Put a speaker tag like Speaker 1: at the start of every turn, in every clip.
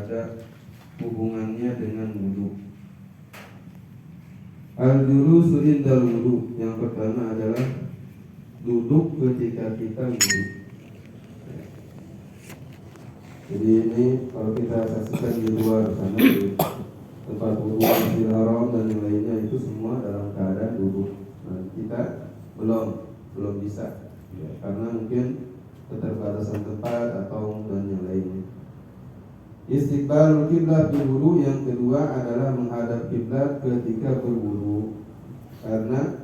Speaker 1: ada hubungannya dengan wudu. Al-julusu indal wudu, yang pertama adalah duduk ketika kita wudu. Jadi ini kalau kita saksikan di luar sana, di tempat wudu Masjidil Haram dan yang lainnya, itu semua dalam keadaan duduk. Nah, kita belum bisa, ya, karena mungkin keterbatasan tempat atau dan yang lainnya. Istiqbalul kiblat berwudu, yang kedua adalah menghadap kiblat ketika berwudu. Karena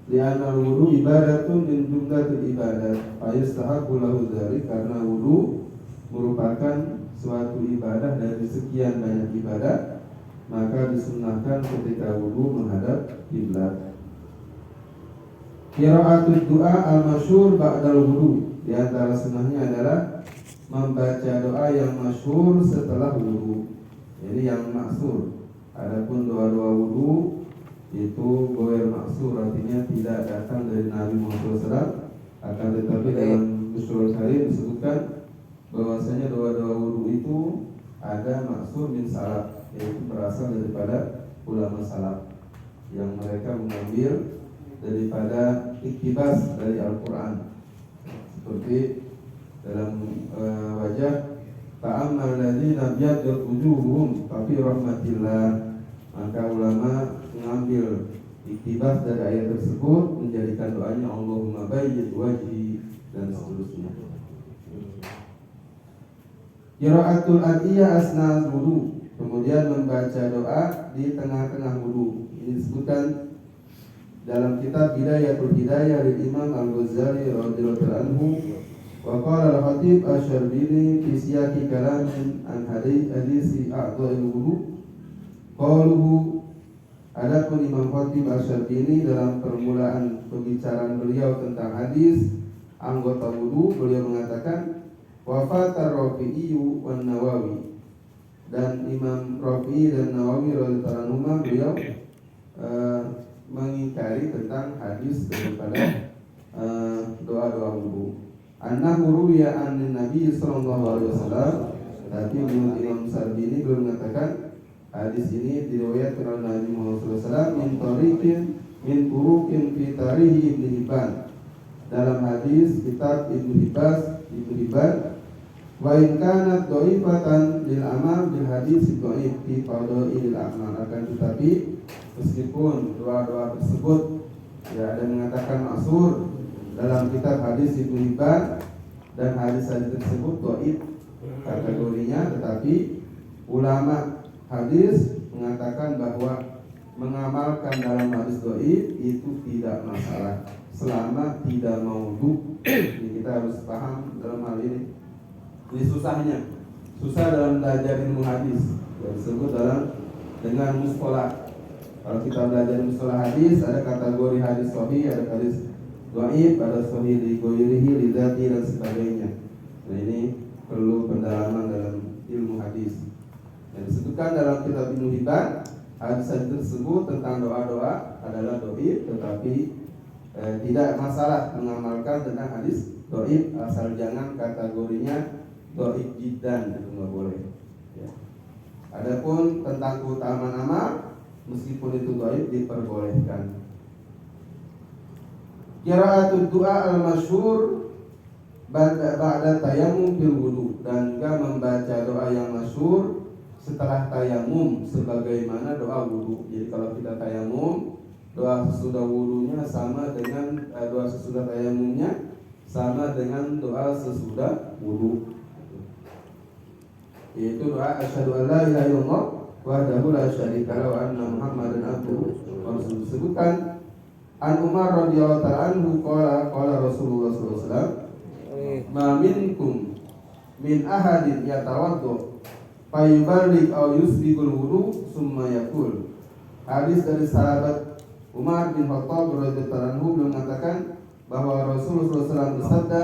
Speaker 1: li'anal wudu ibadatun min jumlatil ibadat, fayastahabbu lahu dzalik, karena wudu merupakan suatu ibadah dari sekian banyak ibadah, maka disunnahkan ketika wudu menghadap kiblat. Qira'atul du'a al-masyhur ba'dal wudu, di antara sunnahnya adalah membaca doa yang masyhur setelah wudu. Jadi yang maksur. Adapun doa-doa wudu itu goer maksur, artinya tidak datang dari Nabi Muhammad SAW. Akan tetapi dalam Ushul Karim disebutkan bahwasanya doa-doa wudu itu ada maksur min salaf, yaitu berasal daripada ulama salaf yang mereka mengambil daripada iktibas dari Al-Quran, seperti dalam wajah ta'ammal ladzina biyaddat wujuhum fa fi rahmatillah, maka ulama mengambil iktibas dari ayat tersebut menjadikan doanya Allahumma bayyid wajhi dan seterusnya. Qiraatul adiyah asna wudu, kemudian membaca doa di tengah-tengah wudu. Ini disebutkan dalam kitab Bidayatul Hidayah dari Imam Al-Ghazali radhiyallahu anhu. Wa qala al-Khatib Asy-Syarbini fi siyaqi kalamin an hadisi a'dha'il wudu. Qaluhu, adapun Imam Khatib Asy-Syarbini dalam permulaan pembicaraan beliau tentang hadis anggota wudu, beliau mengatakan wafatar Rafi'i wan Nawawi, dan Imam Rafi'i dan Nawawi radhiyallahu anhuma beliau mengingkari tentang hadis daripada doa-doa wudu. Annahu ruwiya an Nabi sallallahu alaihi wasallam, tapi menurut Imam Syarbini belum mengatakan hadis ini diriwayatkan oleh Nabi Muhammad SAW min turuqin fi tarikh Ibnu Hibban, dalam hadis kitab Ibnu Hibban, wa in kanat dhaifatan lil amal bil hadis dhaif fi fadailil a'mal, akan tetapi meskipun doa-doa tersebut ya ada mengatakan maksur dalam kitab hadis Ibnu Hibban dan hadis-hadis tersebut dhaif kategorinya, tetapi ulama hadis mengatakan bahwa mengamalkan dalam hadis dhaif itu tidak masalah selama tidak maudhu. Jadi kita harus paham dalam hal ini. Ini susah dalam belajar ilmu hadis, yang disebut dengan mustalah. Kalau kita belajar mustalah hadis, ada kategori hadis sahih, ada hadis dhaif, ada sahih li ghairihi li dzati dan sebagainya. Nah, ini perlu pendalaman dalam ilmu hadis. Yang disebutkan dalam kitab Ibnu Hibban, hadis tersebut tentang doa-doa adalah dhaif, tetapi tidak masalah mengamalkan tentang hadis dhaif, asal jangan kategorinya dhaif jiddan, itu nggak boleh. Ya. Adapun tentang keutamaan amal, meskipun itu dhaif, diperbolehkan. Qiraatul du'a al-masyhur ba'da tayammum fil wudu, dan juga membaca doa yang masyhur setelah tayamum sebagaimana doa wudu. Jadi kalau kita tayamum, doa sesudah wudunya sama dengan doa sesudah tayamumnya sama dengan doa sesudah wudu. Yaitu doa asyhadu an la ilaha illallah wahdahu la syarika lahu wa anna muhammadan abduhu wa rasuluhu. Disebutkan An Umar radhiyallahu ta'ala anhu qala Rasulullah sallallahu alaihi wasallam, ma minkum min ahadin yatawaddu fayuballigh aw yusbighul wudu summa yaqul. Hadis dari sahabat Umar bin Khattab radhiyallahu anhu mengatakan bahwa Rasulullah SAW bersabda,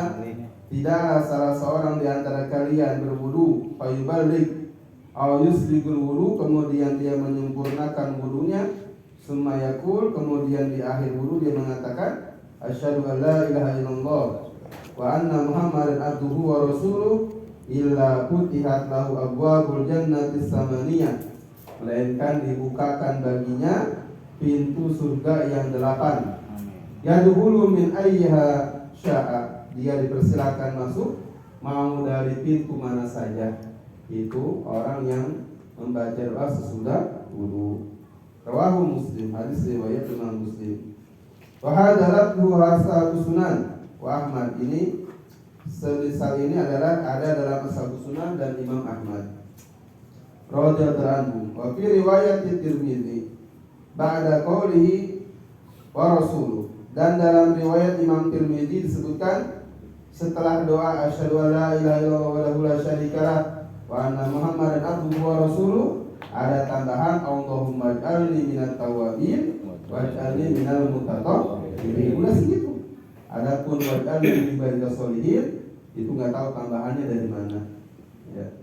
Speaker 1: tidaklah salah seorang di antara kalian berwudu fayuballigh aw yusbighul wudu, kemudian dia menyempurnakan wudunya, summa yaqul, kemudian di akhir wudu dia mengatakan asyhadu an la ilaha illallah wa anna muhammadan abduhu wa rasuluh, illa futihat lahu abwabul jannatis samaniyah, melainkan dibukakan baginya pintu surga yang 8. Yadkhulu min ayyiha sya'a, dia dipersilakan masuk mau dari pintu mana saja. Itu orang yang membaca doa sesudah wudu. Rawahu Muslim, hadis riwayat Imam Muslim. Wa hadza lafzu ashabu sunan wa Ahmad, ini selisal ini adalah ada dalam ashabu sunan dan Imam Ahmad radhiyallahu anhu. Wa fi riwayat Tirmidzi ba'da qawlihi wa rasuluh, dan dalam riwayat Imam Tirmidzi disebutkan setelah doa asyhadu an la ilaha illallah wahdahu la syarikalah wa anna Muhammadan abduhu wa rasuluh, ada tambahan Allahumma ij'alni minat tawabin waj'alni minal mutatahhirin. Udah segitu. Adapun waj'alni min ibadika sholihin itu nggak tahu tambahannya dari mana. Ya.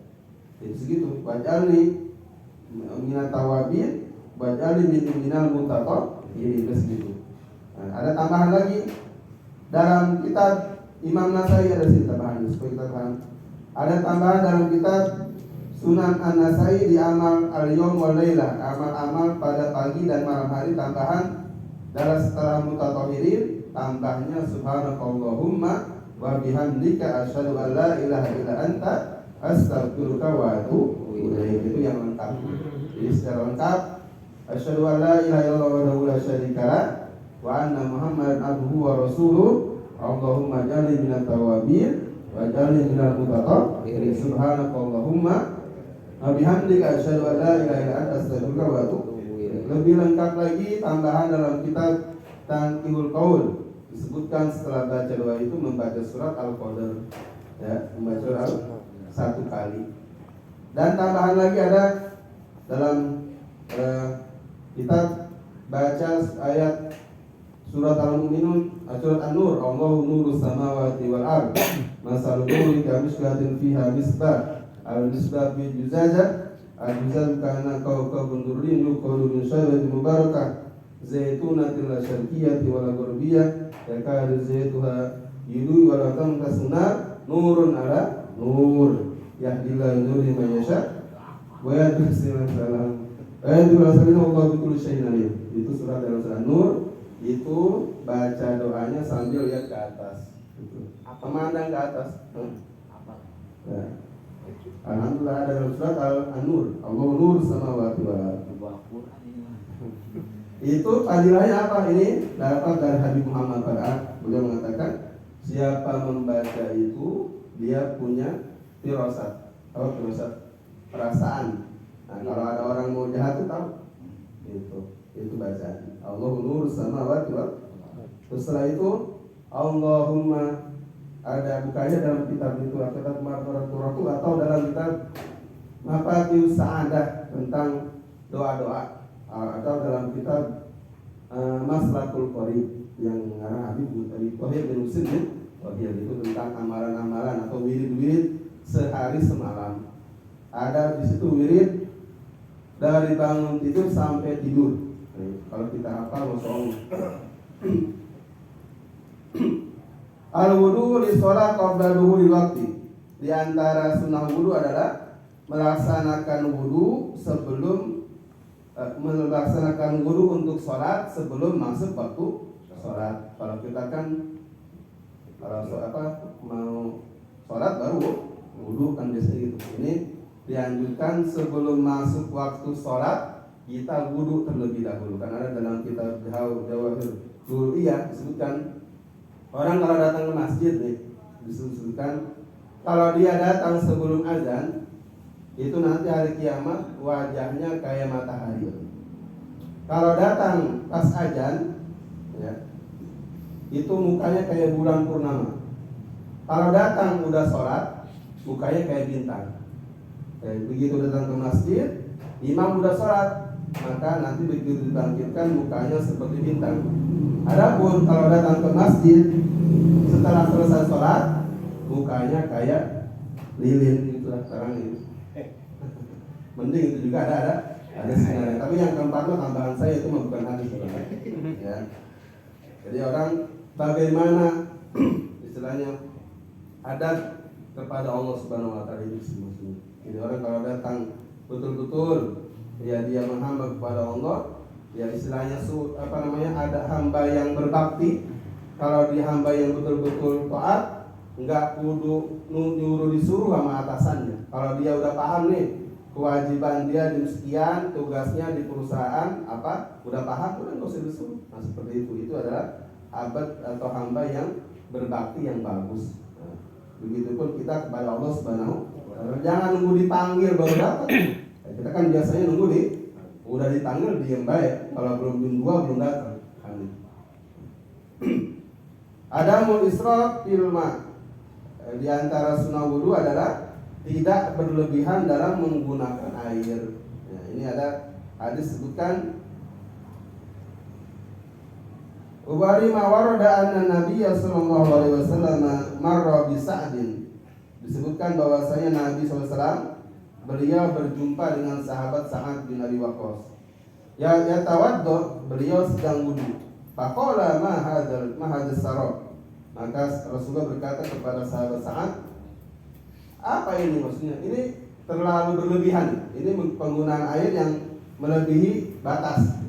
Speaker 1: Itu segitu. Waj'alni minat tawabin waj'alni minal mutatahhirin, udah segitu. Nah, ada tambahan lagi dalam kitab Imam Nasai, ada sih tambahan supaya kita paham. Ada tambahan dalam kitab Sunan An-Nasai di amal al-yawm wal lailah, amal-amal pada pagi dan malam hari, tambahan dalam setelah mutatahhirin tambahnya subhanakallahumma wa bihamdika asyhadu an la ilaha illa anta astaghfiruka wa atubu ilaik. Itu yang lengkap. Jadi secara lengkap asyhadu an la ilaha illallah wahdahu la syarikalah wa anna Muhammadan abduhu wa rasuluh Allahumma ij'alni minat tawabin wa ij'alni minal mutatahhirin subhanakallahumma bihamdika asyhadu an la ilaha illa anta astaghfiruka wa atubu ilaik. Lebih lengkap lagi tambahan dalam kitab Tanqihul Qaul, disebutkan setelah baca doa itu membaca surat Al-Qadr, ya, membaca surat satu kali. Dan tambahan lagi ada dalam kitab baca ayat surat Al-Mu'minun, surat An-Nur, Allahu nurus samawati wal ardh masalun nuri kamishkatin fiha misbah al-misbah bi juzajah al-juzaj kana kawkabun durrin yuqalu min syajaratin mubarakah zaitunatin la syarqiyyati wala gharbiyah yakadu zaituha yudu wala tamkasuna nurun ala nur yahdillahu nuri man yasha wa yadkhulu salam ayatu rasulina Allah bi kulli syai'in alim. Itu surat dalam surat Nur, itu baca doanya sambil lihat ke atas, gitu. Memandang ke atas. Ya. Alhamdulillah ada dalam surat An-Nur, Allah nur samawati wal ardh. Itu fadilahnya apa? Ini dapat dari Habib Muhammad pada beliau mengatakan siapa membaca itu dia punya firasat. Tahu firasat? Perasaan. Nah, kalau ada orang mau jahat itu tahu. Itu bacaan. Allah nur samawati wal ardh. Setelah itu Allahumma, ada bukanya dalam kitab itu, kitab Marfaratul atau dalam kitab Mafatihus Sa'adah tentang doa-doa, atau dalam kitab Maslakul Qorib yang mengarang Habib Thohir bin Husain bin Thohir, itu tentang amalan-amalan atau wirid-wirid sehari semalam. Ada di situ wirid dari bangun tidur sampai tidur. Kalau kita hafal masya Allah. Al-wudu li sholat qabla duhuri waktu. Di antara sunnah wudu adalah melaksanakan wudu sebelum melaksanakan wudu untuk sholat sebelum masuk waktu sholat. Kalau kita kan mau sholat baru wudu kan biasanya gitu. Ini dianjurkan sebelum masuk waktu sholat kita wudu terlebih dahulu. Karena ada dalam kitab Jawahir Duriyah disebutkan orang kalau datang ke masjid nih, disebutkan kalau dia datang sebelum azan itu nanti hari kiamat wajahnya kayak matahari. Kalau datang pas azan, ya, itu mukanya kayak bulan purnama. Kalau datang udah sholat, mukanya kayak bintang. Begitu datang ke masjid, imam udah sholat, maka nanti begitu dibangkitkan mukanya seperti bintang. Adapun kalau datang ke masjid setelah selesai sholat, mukanya kayak lilin gitu lah sekarang ini. Mending itu juga ada sebenarnya. Tapi yang keempat itu tambahan saya, itu bukan hadis ya. Jadi orang bagaimana istilahnya adat kepada Allah Subhanahu wa taala itu maksudnya. Jadi orang kalau datang betul-betul ya dia menghamba kepada Allah, ya istilahnya ada hamba yang berbakti. Kalau dia hamba yang betul-betul taat, enggak kudu nyuruh disuruh sama atasannya. Kalau dia udah paham nih kewajiban dia di sekian, tugasnya di perusahaan udah paham, udah nggak usah disuruh. Nah seperti itu adalah abad atau hamba yang berbakti yang bagus. Nah, begitupun kita kepada Allah Subhanahu wa taala. Jangan nunggu dipanggil baru dapat. Nah, kita kan biasanya nunggu udah dipanggil diem baik. Kalau belum jam 2 belum datang. Adamul israf fil ma. Di antara sunnah wudu adalah tidak berlebihan dalam menggunakan air. Ya, ini ada hadis sebutkan Ubari mawarada anna Nabi sallallahu alaihi wasallam marra bi Sa'din. Disebutkan bahwasanya Nabi SAW beliau berjumpa dengan sahabat Sa'ad bin Abi Waqqas. Ya tawaddu, beliau sedang wudu. Faqala ma hadzal sarab. Maka Rasulullah berkata kepada sahabat Sa'ad, apa ini maksudnya? Ini terlalu berlebihan. Ini penggunaan air yang melebihi batas.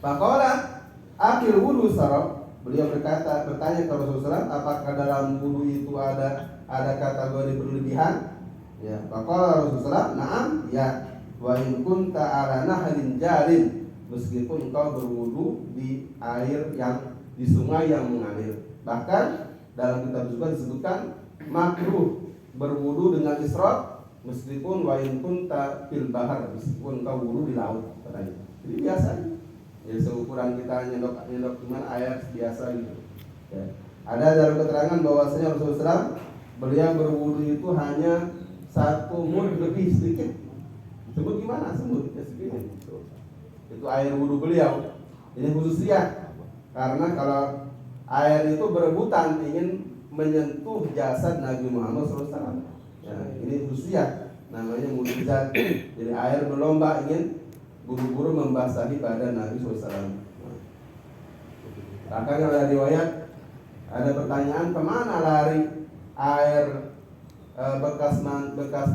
Speaker 1: Faqala akhir wudu sarab, beliau bertanya kepada Rasulullah, apakah dalam wudu itu ada kategori berlebihan? Ya, maka Rasulullah, na'am, ya. Wa in kunta ala nahrin jarin, meskipun engkau berwudu di air yang di sungai yang mengalir. Bahkan dalam kitab juga disebutkan makruh berwudu dengan israf meskipun wa in kunta fil bahar, meskipun engkau wudu di laut katanya. Jadi biasa. Ya seukuran kita nyendok cuman air biasa gitu. Ya. Ada dalam keterangan bahwasanya Rasulullah beliau berwudu itu hanya 1 mud lebih sedikit. Disebut gimana? Semut ya sedikit. Itu air wudu beliau. Ini khususnya karena kalau air itu berebutan ingin menyentuh jasad Nabi Muhammad SAW. Ya, ini khususnya namanya mukjizat. Jadi air berlomba ingin buru-buru membasahi badan Nabi SAW. Bahkan ada riwayat, ada pertanyaan kemana lari air bekas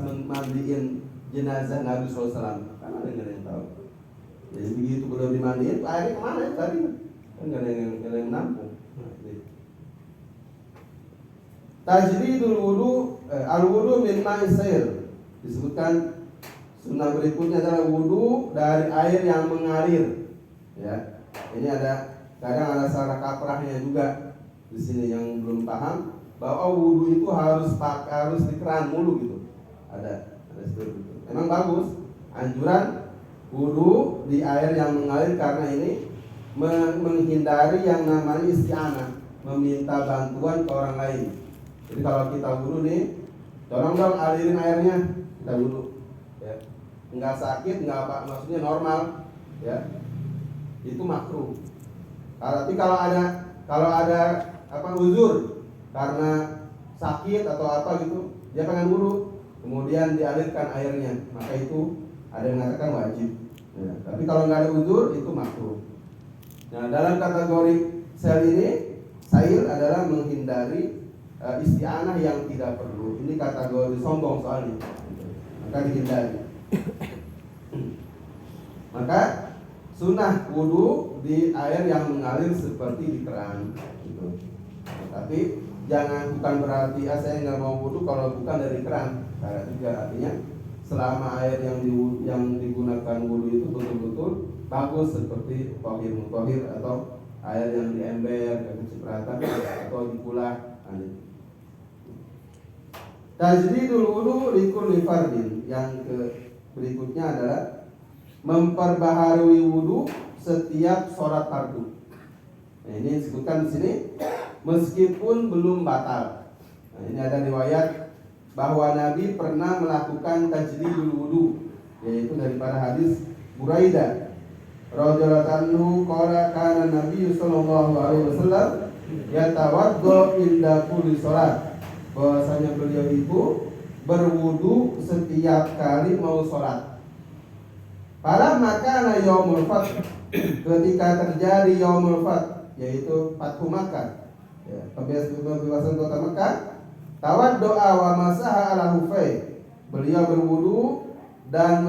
Speaker 1: mandiin jenazah Nabi SAW. Kan ada yang tahu. Jadi begitu belum dimandiin, airnya kemana ya tadi? Kan nggak ada yang nampung. Tajdidul wudu, al-wudu min ma'is sail. Disebutkan sunnah berikutnya adalah wudu dari air yang mengalir. Ya, ini kadang ada salah kaprahnya juga di sini yang belum paham bahwa wudu itu harus di keran mulu gitu. Ada seperti itu. Memang bagus anjuran wudu di air yang mengalir karena ini menghindari yang namanya isti'anah, meminta bantuan ke orang lain. Jadi kalau kita wudu nih, tolong dong alirin airnya, kita wudu. Enggak sakit, enggak apa, maksudnya normal, ya. Itu makruh. Tapi kalau ada uzur karena sakit atau apa gitu, dia pengen wudu, kemudian dialirkan airnya, maka itu ada yang mengatakan wajib. Ya. Tapi kalau nggak ada uzur itu makruh. Nah, dalam kategori sail adalah menghindari isti'anah yang tidak perlu. Ini kategori sombong soalnya, maka dihindari. Maka sunnah wudu di air yang mengalir seperti di keran gitu. Tapi bukan berarti saya nggak mau wudu kalau bukan dari keran. Karena juga artinya selama air yang digunakan wudu itu betul-betul bagus seperti tohir atau air yang di ember, kecipratan atau di kulah. Tajdidul wudu likulli fardin. Yang berikutnya adalah memperbaharui wudu setiap sholat fardu. Nah, ini disebutkan di sini meskipun belum batal. Nah, ini ada riwayat bahwa Nabi pernah melakukan tajdidul wudu, yaitu daripada hadis Buraidah radhiyallahu anhu qala kana Nabi sallallahu alaihi wasallam yatawaddo inda kulli sholat. Bahwasanya beliau itu berwudu setiap kali mau sholat. Pada maka yaumul fath, ketika terjadi yaumul fath, yaitu Fathu Makkah, ya, pembebasan kota Makkah, Tawaddoa wa masaha ala hufai. Beliau berwudu dan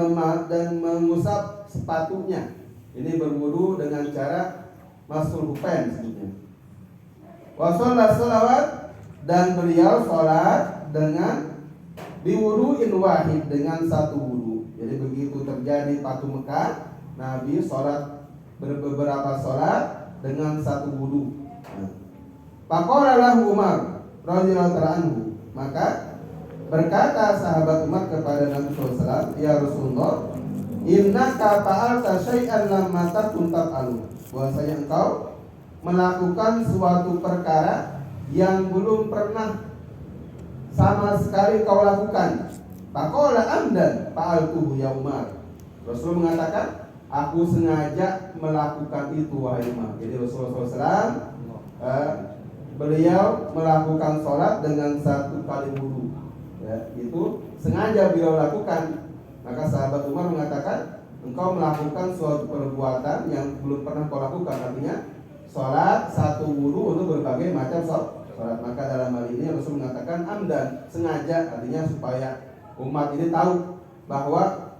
Speaker 1: mengusap sepatunya. Ini berwudu dengan cara masul hufain sebutnya. Wa sholat sholawat, dan beliau sholat dengan biwuduin wahid, dengan satu wudu. Jadi begitu terjadi Fatu Mekah, Nabi sholat beberapa sholat dengan satu wudu. Faqala lahu Umar radhiyallahu ta'ala anhu, maka berkata sahabat Umar kepada Nabi SAW, ya Rasulullah, innaka fa'alta syai'an lamma takun taf'alu, bahwasanya engkau melakukan suatu perkara yang belum pernah sama sekali kau lakukan. Faqala amdan fa'altuhu ya Umar. Rasul mengatakan, aku sengaja melakukan itu wahai Umar. Jadi Rasulullah SAW beliau melakukan sholat dengan satu kali wudu, ya, itu sengaja beliau lakukan. Maka sahabat Umar mengatakan, engkau melakukan suatu perbuatan yang belum pernah kau lakukan, artinya sholat satu wudu untuk berbagai macam sholat. Maka dalam hal ini Rasul mengatakan amdan, sengaja, artinya supaya umat ini tahu bahwa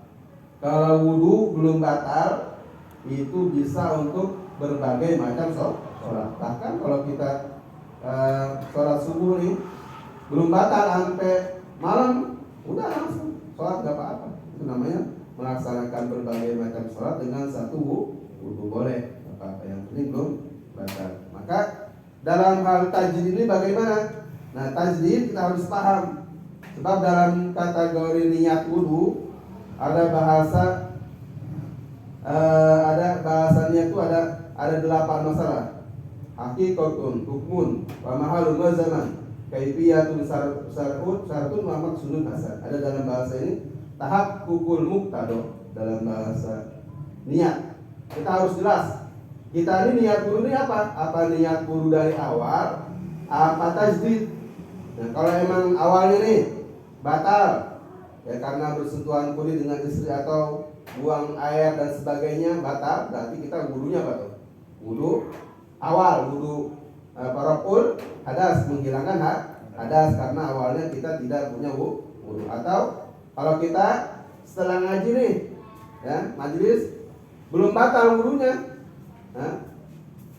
Speaker 1: kalau wudu belum batal itu bisa untuk berbagai macam sholat. Bahkan kalau kita sholat subuh nih belum batal sampai malam, udah langsung sholat gak apa-apa. Itu namanya melaksanakan berbagai macam sholat dengan satu wudu, boleh, gak apa-apa, yang penting belum batal. Maka dalam hal tajdid ini bagaimana? Nah, tajdid kita harus paham, sebab dalam kategori niat wudu ada bahasanya itu ada 8 masalah. Hakikatun, hukmun, wa mahalun wa zaman, kaifiyatun syartun wa maqsudun hasan. Ada dalam bahasa ini tahap hukul muqtado, dalam bahasa niat. Kita harus jelas, kita ini niat wudu ini apa? Apa niat wudu dari awal, apa tajdid? Nah, kalau emang awalnya nih batal, ya karena bersentuhan kulit dengan istri atau buang air dan sebagainya batal, berarti kita wudunya batal. Wudu awal, wudu parokul hadas, menghilangkan hadas karena awalnya kita tidak punya wudu. Atau kalau kita setelah ngaji nih, ya majelis belum batal wudunya, nah,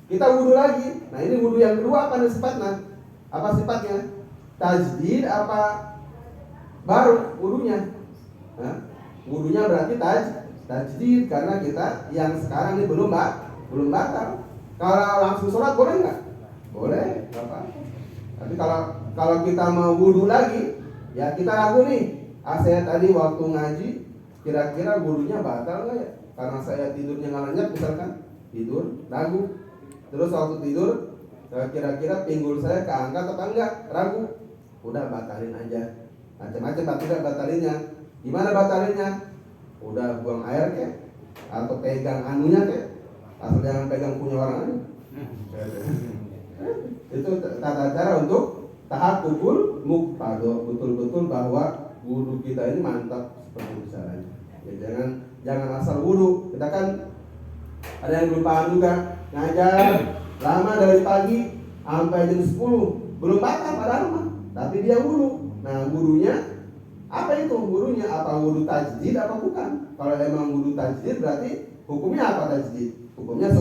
Speaker 1: kita wudu lagi. Nah, ini wudu yang kedua apa nih sifatnya? Apa sifatnya? Tajdid apa baru wudunya? Nah, wudunya berarti tajdid karena kita yang sekarang ini belum batal. Kalau langsung sholat boleh nggak? Boleh, nggak apa-apa. Tapi kalau kita mau wudu lagi, ya kita ragu nih. Saya tadi waktu ngaji, kira-kira wudunya batal nggak ya? Karena saya tidurnya nggak nyenyak, misalkan tidur ragu. Terus waktu tidur, kira-kira pinggul saya keangkat atau enggak? Ragu. Udah batalin aja. Macam-macam batalinnya. Gimana batalinnya? Udah buang air kek, atau pegang anunya kek. Asal jangan pegang punya orang aja. Itu tata cara untuk tahap hukul muqtado, betul-betul bahwa wudu kita ini mantap seperti caranya. Ya, jangan asal wudu. Kita kan ada yang belum paham juga, ngajar lama dari pagi sampai jam 10 belum batal padahal mah, tapi dia wudu. Nah, wudunya apa itu? Wudunya apa wudu tajdid apa bukan? Kalau emang wudu tajdid berarti hukumnya apa tajdid? Hukumnya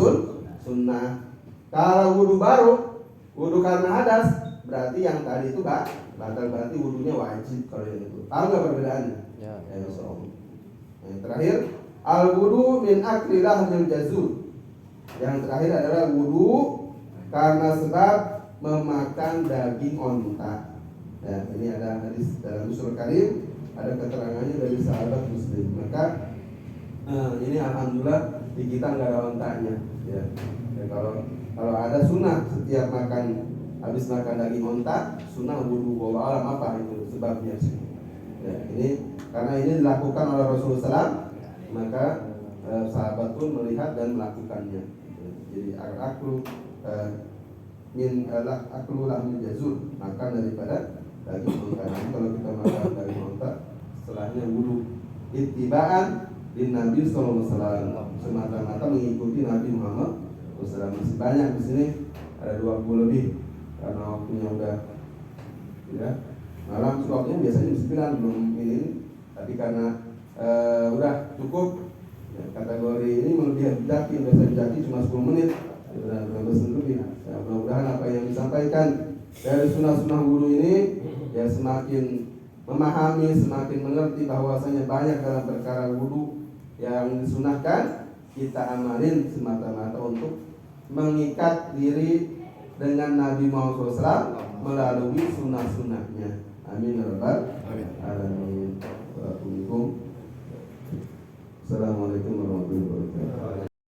Speaker 1: sunnah. Kalau wudu baru, wudu karena hadas, berarti yang tadi itu batal, berarti wudunya wajib kalau yang itu. Tahu nggak perbedaannya? Ya, insyaallah. Yang terakhir, al wudu min akli lahmil jazur. Yang terakhir adalah wudu karena sebab memakan daging onta. Ya, ini ada hadis dalam Ushul Karim, ada keterangannya dari sahabat Muslim. Maka ini alhamdulillah di kita nggak ada ontanya. Ya, kalau ada sunnah setiap habis makan daging onta, sunnah wudu. Wallahu alam apa itu sebabnya. Ya, ini karena ini dilakukan oleh Rasulullah SAW, maka sahabat pun melihat dan melakukannya. Jadi aklu lahmin jazur, makan daripada daging onta. Jadi kalau kita makan daging onta, setelahnya wudu. Ittiba'an din Nabi sallallahu alaihi wasallam, semata-mata mengikuti Nabi Muhammad SAW. Masih banyak di sini, ada 20 lebih karena waktunya udah Malam waktunya biasanya jam 9 belum ini, tapi karena udah cukup ya, kategori ini melebihi jaki, biasa jaki cuma 10 menit dan 15 lebih. Ya, mudah-mudahan apa yang disampaikan dari sunnah-sunnah wudhu ini ya semakin memahami, semakin mengerti bahwasanya banyak dalam perkara wudhu yang disunahkan kita amalin semata-mata untuk mengikat diri dengan Nabi Muhammad SAW melalui sunnah-sunnahnya. Amin ya rabbal alamin. Assalamualaikum warahmatullahi wabarakatuh.